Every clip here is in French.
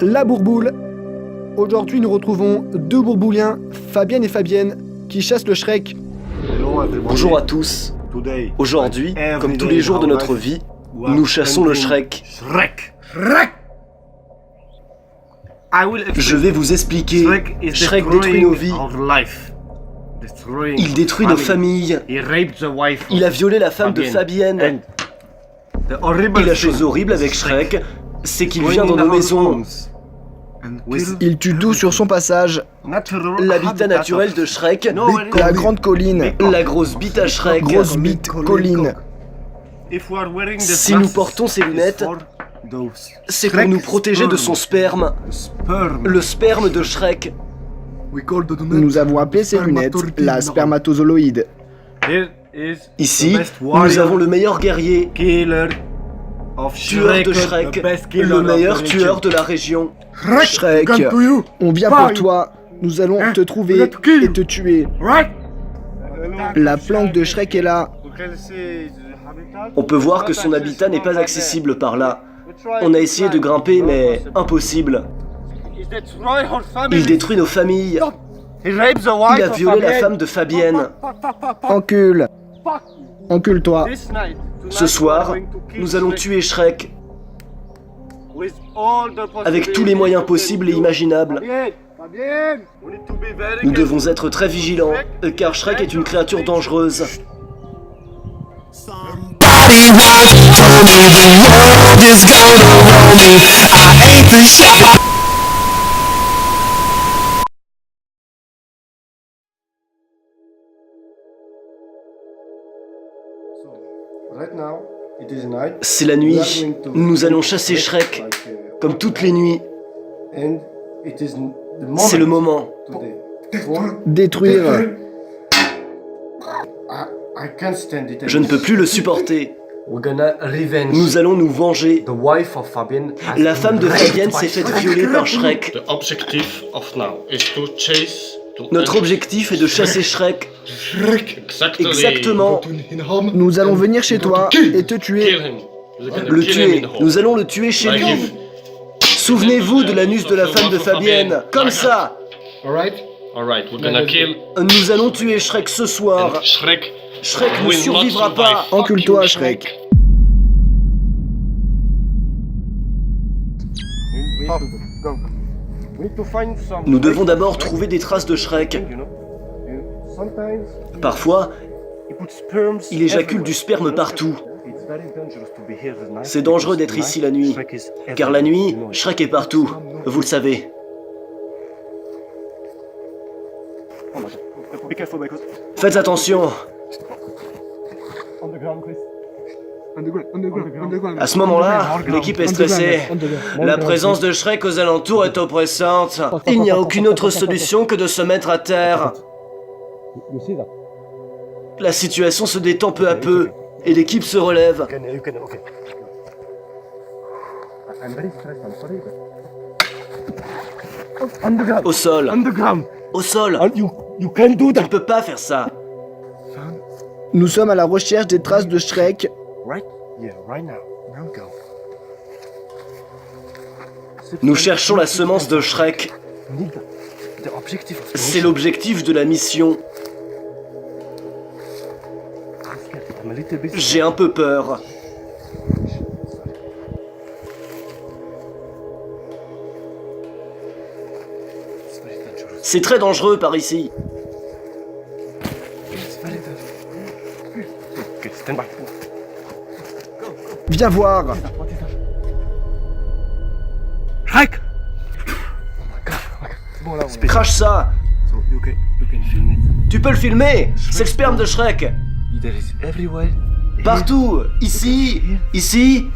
La Bourboule. Aujourd'hui, nous retrouvons deux Bourbouliens, Fabienne et Fabienne, qui chassent le Shrek. Bonjour à tous. Aujourd'hui, comme tous les jours de notre vie, nous chassons le Shrek. Je vais vous expliquer. Shrek détruit nos vies. Il détruit nos familles. Il a violé la femme de Fabienne. Et la chose horrible avec Shrek, c'est qu'il vient dans nos maisons. Il tue tout sur son passage. L'habitat naturel de Shrek, La grande colline. la grosse bite à Shrek. Grosse bite colline. Si nous portons ces lunettes, c'est pour nous protéger de son sperme. Le sperme de Shrek. Nous avons appelé ces lunettes la spermatozoïde. Ici, nous avons le meilleur guerrier, tueur de Shrek, le meilleur tueur de la région. Shrek, on vient pour toi. Nous allons te trouver et te tuer. La planque de Shrek est là. On peut voir que son habitat n'est pas accessible par là. On a essayé de grimper, mais impossible. Il détruit nos familles. Il a violé la femme de Fabienne. Encule. Encule-toi. Ce soir, nous allons tuer Shrek avec tous les moyens possibles et imaginables. Nous devons être très vigilants, car Shrek est une créature dangereuse. C'est la nuit. Nous allons chasser Shrek, comme toutes les nuits. C'est le moment. Détruire. Je ne peux plus le supporter. Nous allons nous venger. La femme de Fabienne s'est faite violer par Shrek. Notre objectif est de chasser Shrek. Exactement. Nous allons venir chez toi et te tuer. Le tuer. Nous allons le tuer chez lui. Souvenez-vous de l'anus de la femme de Fabienne. Comme ça. Nous allons tuer Shrek ce soir. Shrek ne survivra pas. Encule-toi, Shrek. Nous devons d'abord trouver des traces de Shrek. Parfois, il éjacule du sperme partout. C'est dangereux d'être ici la nuit, car la nuit, Shrek est partout, vous le savez. Faites attention. À ce moment-là, l'équipe est stressée. La présence de Shrek aux alentours est oppressante. Il n'y a aucune autre solution que de se mettre à terre. La situation se détend peu à peu, et l'équipe se relève. Au sol. Au sol. Tu ne peux pas faire ça. Nous sommes à la recherche des traces de Shrek. Nous cherchons la semence de Shrek. C'est l'objectif de la mission. J'ai un peu peur. C'est très dangereux par ici. Viens voir. Shrek! Crache ça! Tu peux le filmer! C'est le sperme de Shrek! Partout! Ici! Ici!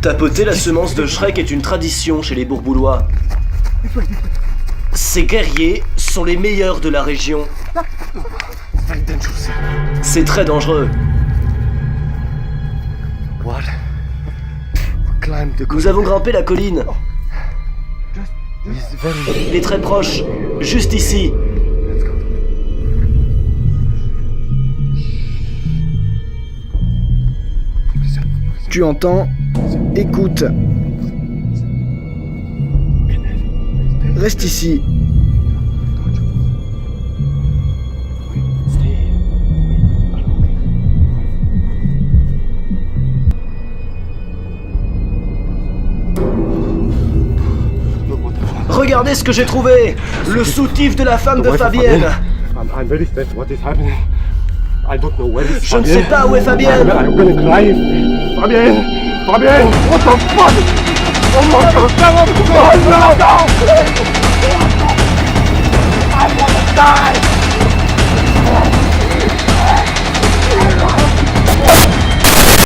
Tapoter la semence de Shrek est une tradition chez les Bourboulois. Ces guerriers sont les meilleurs de la région. C'est très dangereux. Nous avons grimpé la colline. Il est très proche, juste ici. Tu entends? Écoute. Reste ici. Regardez ce que j'ai trouvé! Le soutif de la femme de Fabienne! Je ne sais pas où est Fabienne! Fabienne! Fabienne! What the fuck? Oh my god! I wanna die!